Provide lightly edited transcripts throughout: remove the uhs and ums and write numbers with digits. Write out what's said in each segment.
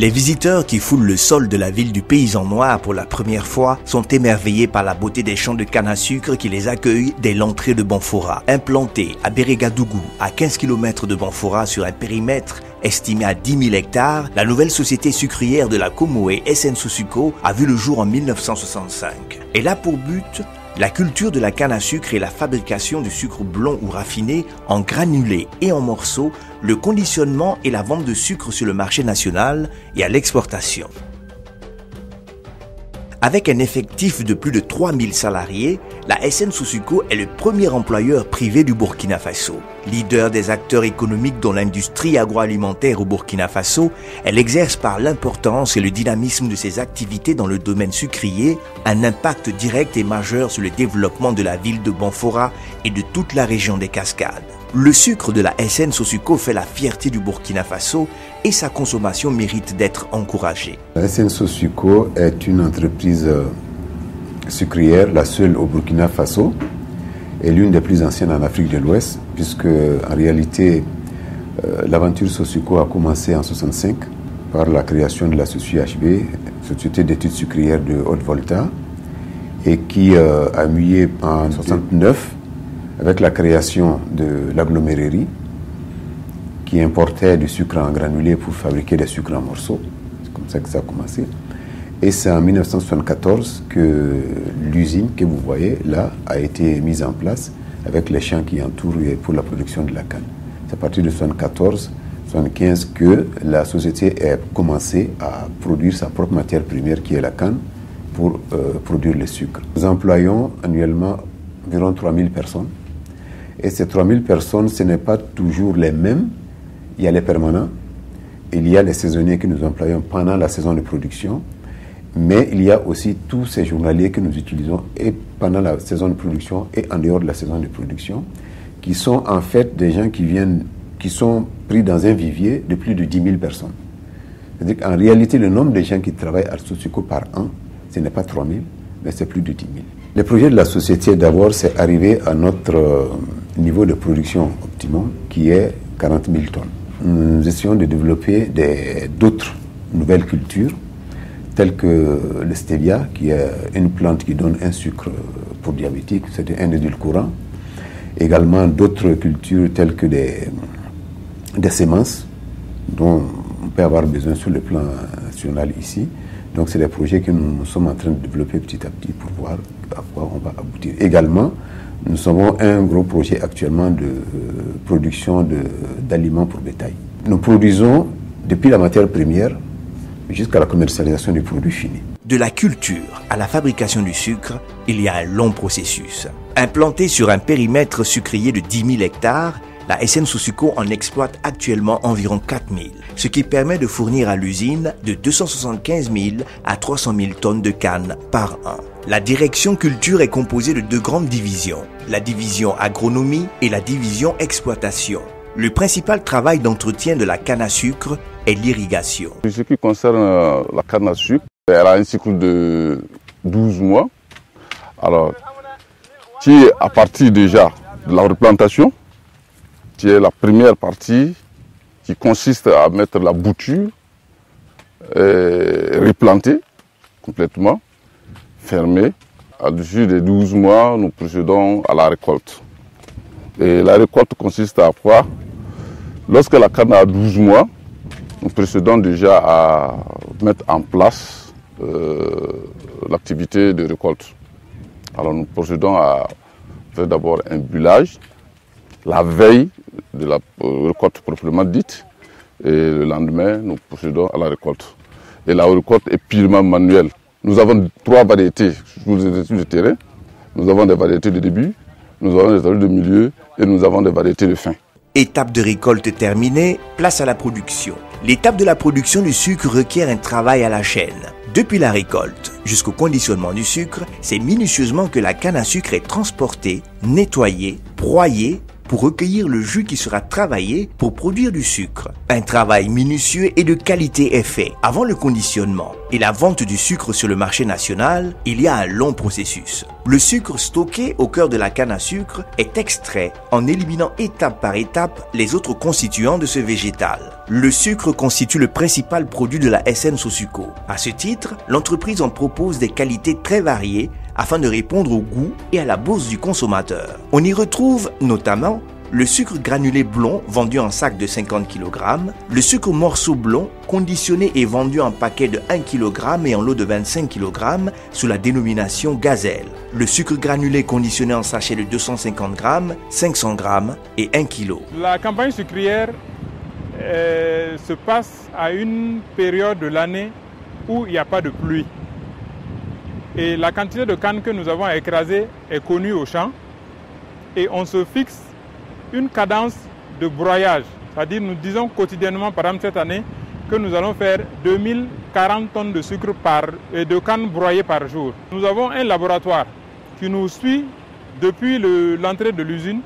Les visiteurs qui foulent le sol de la ville du Paysan Noir pour la première fois sont émerveillés par la beauté des champs de canne à sucre qui les accueillent dès l'entrée de Banfora. Implantée à Bérégadougou, à 15 km de Banfora sur un périmètre estimé à 10 000 hectares, la nouvelle société sucrière de la Comoé, SN Sosuco, a vu le jour en 1965. Elle a pour but la culture de la canne à sucre et la fabrication du sucre blond ou raffiné en granulés et en morceaux, le conditionnement et la vente de sucre sur le marché national et à l'exportation. Avec un effectif de plus de 3000 salariés, la SN Sosuco est le premier employeur privé du Burkina Faso. Leader des acteurs économiques dans l'industrie agroalimentaire au Burkina Faso, elle exerce par l'importance et le dynamisme de ses activités dans le domaine sucrier un impact direct et majeur sur le développement de la ville de Banfora et de toute la région des Cascades. Le sucre de la SN Sosuco fait la fierté du Burkina Faso et sa consommation mérite d'être encouragée. La SN Sosuco est une entreprise sucrière, la seule au Burkina Faso, et l'une des plus anciennes en Afrique de l'Ouest, puisque en réalité, l'aventure Sosuco a commencé en 1965 par la création de la SOSU-HB, Société d'études sucrières de Haute-Volta, et qui a mué en 1969 avec la création de l'agglomérerie qui importait du sucre en granulé pour fabriquer des sucres en morceaux. C'est comme ça que ça a commencé. Et c'est en 1974 que l'usine que vous voyez là a été mise en place avec les champs qui entourent pour la production de la canne. C'est à partir de 1974-1975 que la société a commencé à produire sa propre matière première qui est la canne pour produire le sucre. Nous employons annuellement environ 3000 personnes. Et ces 3000 personnes, ce n'est pas toujours les mêmes. Il y a les permanents, il y a les saisonniers que nous employons pendant la saison de production, mais il y a aussi tous ces journaliers que nous utilisons et pendant la saison de production et en dehors de la saison de production, qui sont en fait des gens qui sont pris dans un vivier de plus de 10 000 personnes. C'est-à-dire qu'en réalité, le nombre de gens qui travaillent à Sosuco par an, ce n'est pas 3 000, mais c'est plus de 10 000. Le projet de la société, d'abord, c'est arriver à notre niveau de production optimum, qui est 40 000 tonnes. Nous essayons de développer d'autres nouvelles cultures, telles que le stevia, qui est une plante qui donne un sucre pour diabétiques, c'est un édulcorant. Également d'autres cultures telles que des semences, dont on peut avoir besoin sur le plan national ici. Donc c'est des projets que nous sommes en train de développer petit à petit pour voir à quoi on va aboutir. Également, nous avons un gros projet actuellement de production d'aliments pour bétail. Nous produisons depuis la matière première jusqu'à la commercialisation du produit fini. De la culture à la fabrication du sucre, il y a un long processus. Implantée sur un périmètre sucrier de 10 000 hectares, la SN Sosuco en exploite actuellement environ 4 000, ce qui permet de fournir à l'usine de 275 000 à 300 000 tonnes de canne par an. La direction culture est composée de deux grandes divisions, la division agronomie et la division exploitation. Le principal travail d'entretien de la canne à sucre est l'irrigation. Ce qui concerne la canne à sucre, elle a un cycle de 12 mois. Alors, qui est à partir déjà de la replantation, qui est la première partie qui consiste à mettre la bouture, replanter complètement, fermer. À l'issue des 12 mois, nous procédons à la récolte. Et la récolte consiste à quoi? Lorsque la canne a 12 mois, nous procédons déjà à mettre en place l'activité de récolte. Alors nous procédons à faire d'abord un bullage, la veille de la récolte proprement dite, et le lendemain, nous procédons à la récolte. Et la récolte est purement manuelle. Nous avons 3 variétés sur le terrain. Nous avons des variétés de début, nous avons des variétés de milieu et nous avons des variétés de fin. Étape de récolte terminée, place à la production. L'étape de la production du sucre requiert un travail à la chaîne. Depuis la récolte jusqu'au conditionnement du sucre, c'est minutieusement que la canne à sucre est transportée, nettoyée, broyée, pour recueillir le jus qui sera travaillé pour produire du sucre. Un travail minutieux et de qualité est fait. Avant le conditionnement et la vente du sucre sur le marché national, il y a un long processus. Le sucre stocké au cœur de la canne à sucre est extrait en éliminant étape par étape les autres constituants de ce végétal. Le sucre constitue le principal produit de la SN Sosuco. À ce titre, l'entreprise en propose des qualités très variées afin de répondre au goût et à la bourse du consommateur. On y retrouve notamment le sucre granulé blond vendu en sac de 50 kg, le sucre morceau blond conditionné et vendu en paquet de 1 kg et en lot de 25 kg sous la dénomination Gazelle, le sucre granulé conditionné en sachet de 250 g, 500 g et 1 kg. La campagne sucrière se passe à une période de l'année où il n'y a pas de pluie. Et la quantité de canne que nous avons écrasée est connue au champ et on se fixe une cadence de broyage. C'est-à-dire nous disons quotidiennement, par exemple cette année, que nous allons faire 2040 tonnes de sucre de canne broyée par jour. Nous avons un laboratoire qui nous suit depuis l'entrée de l'usine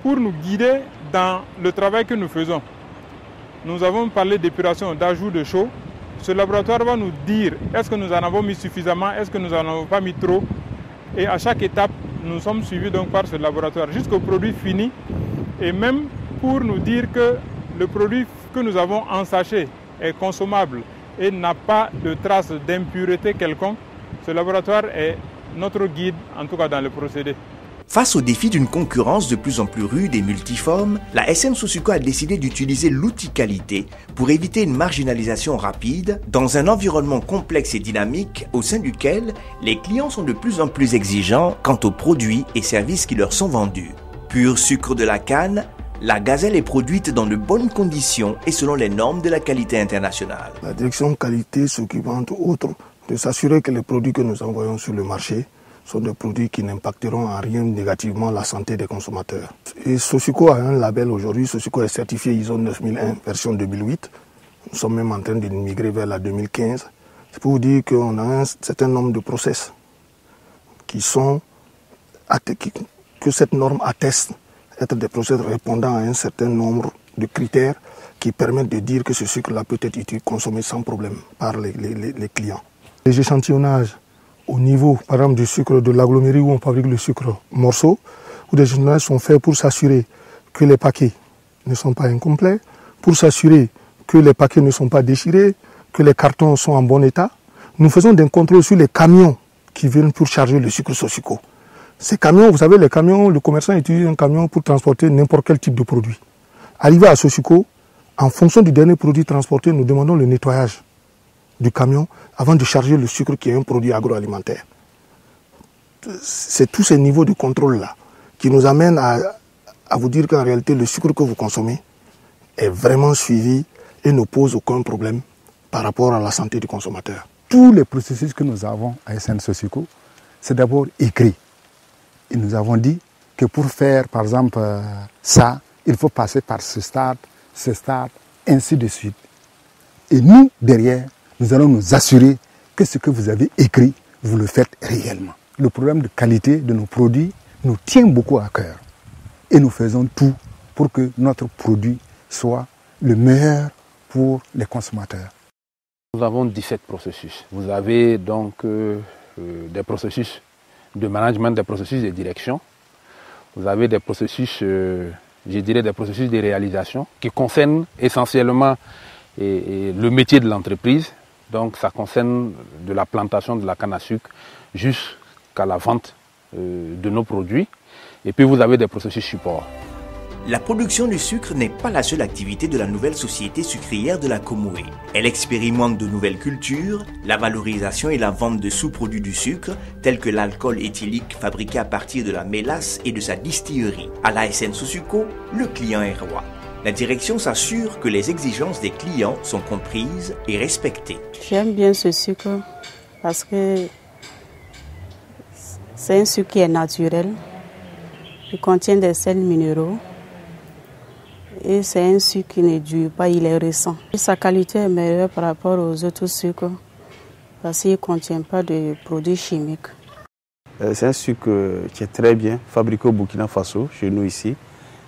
pour nous guider dans le travail que nous faisons. Nous avons parlé d'épuration, d'ajout de chaux. Ce laboratoire va nous dire est-ce que nous en avons mis suffisamment, est-ce que nous n'en avons pas mis trop. Et à chaque étape, nous sommes suivis donc par ce laboratoire jusqu'au produit fini. Et même pour nous dire que le produit que nous avons en sachet est consommable et n'a pas de traces d'impureté quelconque, ce laboratoire est notre guide, en tout cas dans le procédé. Face au défi d'une concurrence de plus en plus rude et multiforme, la SN Sosuco a décidé d'utiliser l'outil qualité pour éviter une marginalisation rapide dans un environnement complexe et dynamique au sein duquel les clients sont de plus en plus exigeants quant aux produits et services qui leur sont vendus. Pur sucre de la canne, la gazelle est produite dans de bonnes conditions et selon les normes de la qualité internationale. La direction qualité s'occupe entre autres de s'assurer que les produits que nous envoyons sur le marché sont des produits qui n'impacteront en rien négativement la santé des consommateurs. Et Sosuco a un label aujourd'hui, Sosuco est certifié ISO 9001 version 2008. Nous sommes même en train de migrer vers la 2015. C'est pour vous dire qu'on a un certain nombre de process que cette norme atteste être des process répondant à un certain nombre de critères qui permettent de dire que ce sucre-là peut être consommé sans problème par les clients. Les échantillonnages au niveau, par exemple, du sucre de l'agglomérie où on fabrique le sucre morceau, où des échantillonnages sont faits pour s'assurer que les paquets ne sont pas incomplets, pour s'assurer que les paquets ne sont pas déchirés, que les cartons sont en bon état. Nous faisons des contrôles sur les camions qui viennent pour charger le sucre Sosuco. Ces camions, vous savez, les camions, le commerçant utilise un camion pour transporter n'importe quel type de produit. Arrivé à Sosuco, en fonction du dernier produit transporté, nous demandons le nettoyage du camion avant de charger le sucre qui est un produit agroalimentaire. C'est tous ces niveaux de contrôle-là qui nous amènent à vous dire qu'en réalité, le sucre que vous consommez est vraiment suivi et ne pose aucun problème par rapport à la santé du consommateur. Tous les processus que nous avons à SN Sosuco, c'est d'abord écrit. Et nous avons dit que pour faire, par exemple, ça, il faut passer par ce stade, ainsi de suite. Et nous, derrière, nous allons nous assurer que ce que vous avez écrit, vous le faites réellement. Le problème de qualité de nos produits nous tient beaucoup à cœur. Et nous faisons tout pour que notre produit soit le meilleur pour les consommateurs. Nous avons 17 processus. Vous avez donc des processus de management, des processus de direction. Vous avez des processus, je dirais des processus de réalisation qui concernent essentiellement le métier de l'entreprise. Donc ça concerne de la plantation de la canne à sucre jusqu'à la vente de nos produits. Et puis vous avez des processus support. La production du sucre n'est pas la seule activité de la nouvelle société sucrière de la Comoé. Elle expérimente de nouvelles cultures, la valorisation et la vente de sous-produits du sucre, tels que l'alcool éthylique fabriqué à partir de la mélasse et de sa distillerie. À la SN Sosuco, le client est roi. La direction s'assure que les exigences des clients sont comprises et respectées. J'aime bien ce sucre parce que c'est un sucre qui est naturel. Il contient des sels minéraux. Et c'est un sucre qui ne dure pas, il est récent. Et sa qualité est meilleure par rapport aux autres sucres parce qu'il ne contient pas de produits chimiques. C'est un sucre qui est très bien, fabriqué au Burkina Faso, chez nous ici.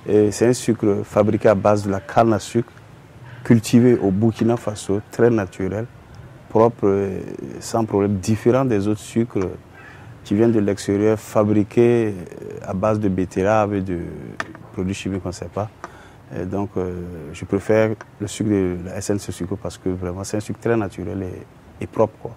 C'est un sucre fabriqué à base de la canne à sucre, cultivé au Burkina Faso, très naturel, propre, sans problème, différent des autres sucres qui viennent de l'extérieur, fabriqués à base de betterave et de produits chimiques qu'on ne sait pas. Et donc, je préfère le sucre de la SN Sosuco parce que vraiment, c'est un sucre très naturel et propre, quoi.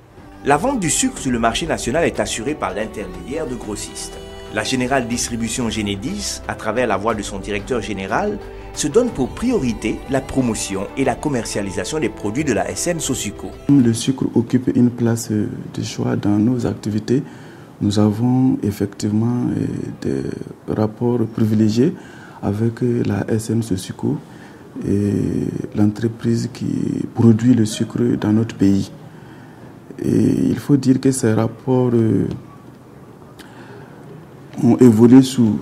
La vente du sucre sur le marché national est assurée par l'intermédiaire de grossistes. La Générale Distribution Génédis, à travers la voix de son directeur général, se donne pour priorité la promotion et la commercialisation des produits de la SN Sosuco. Le sucre occupe une place de choix dans nos activités. Nous avons effectivement des rapports privilégiés avec la SN Sosuco et l'entreprise qui produit le sucre dans notre pays. Et il faut dire que ces rapports ont évolué sous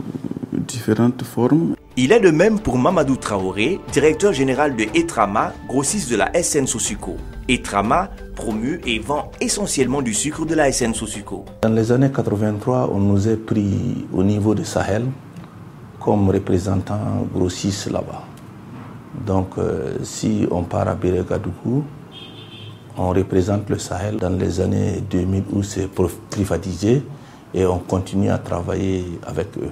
différentes formes. Il est de même pour Mamadou Traoré, directeur général de Etrama, grossiste de la SN Sosuco. Etrama promue et vend essentiellement du sucre de la SN Sosuco. Dans les années 83, on nous a pris au niveau de Sahel comme représentant grossiste là-bas. Donc si on part à Bérégadougou, on représente le Sahel dans les années 2000 où c'est privatisé et on continue à travailler avec eux.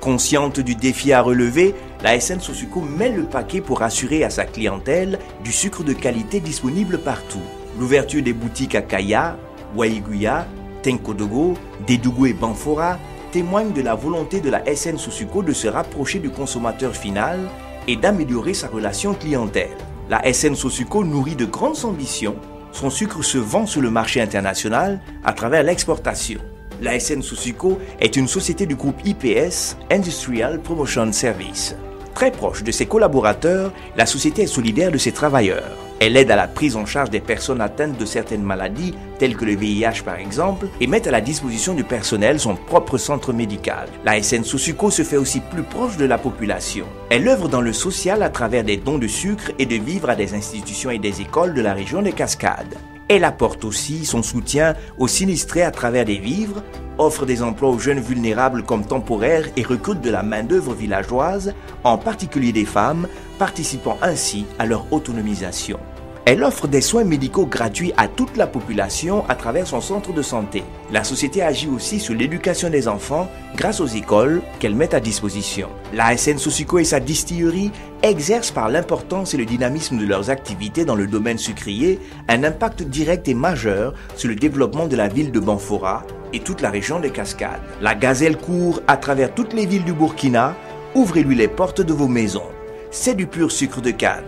Consciente du défi à relever, la SN Sosuco met le paquet pour assurer à sa clientèle du sucre de qualité disponible partout. L'ouverture des boutiques à Kaya, Waïguya, Tenkodogo, Dédougou et Banfora témoigne de la volonté de la SN Sosuco de se rapprocher du consommateur final et d'améliorer sa relation clientèle. La SN Sosuco nourrit de grandes ambitions. Son sucre se vend sur le marché international à travers l'exportation. La SN Sosuco est une société du groupe IPS, Industrial Promotion Service. Très proche de ses collaborateurs, la société est solidaire de ses travailleurs. Elle aide à la prise en charge des personnes atteintes de certaines maladies, telles que le VIH par exemple, et met à la disposition du personnel son propre centre médical. La SN Sosuco se fait aussi plus proche de la population. Elle œuvre dans le social à travers des dons de sucre et de vivres à des institutions et des écoles de la région des Cascades. Elle apporte aussi son soutien aux sinistrés à travers des vivres, offre des emplois aux jeunes vulnérables comme temporaires et recrute de la main-d'œuvre villageoise, en particulier des femmes, participant ainsi à leur autonomisation. Elle offre des soins médicaux gratuits à toute la population à travers son centre de santé. La société agit aussi sur l'éducation des enfants grâce aux écoles qu'elle met à disposition. La SN Sosuco et sa distillerie exercent par l'importance et le dynamisme de leurs activités dans le domaine sucrier un impact direct et majeur sur le développement de la ville de Banfora et toute la région des Cascades. La gazelle court à travers toutes les villes du Burkina. Ouvrez-lui les portes de vos maisons. C'est du pur sucre de canne.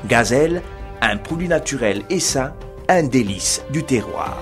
Gazelle, un produit naturel et sain, un délice du terroir.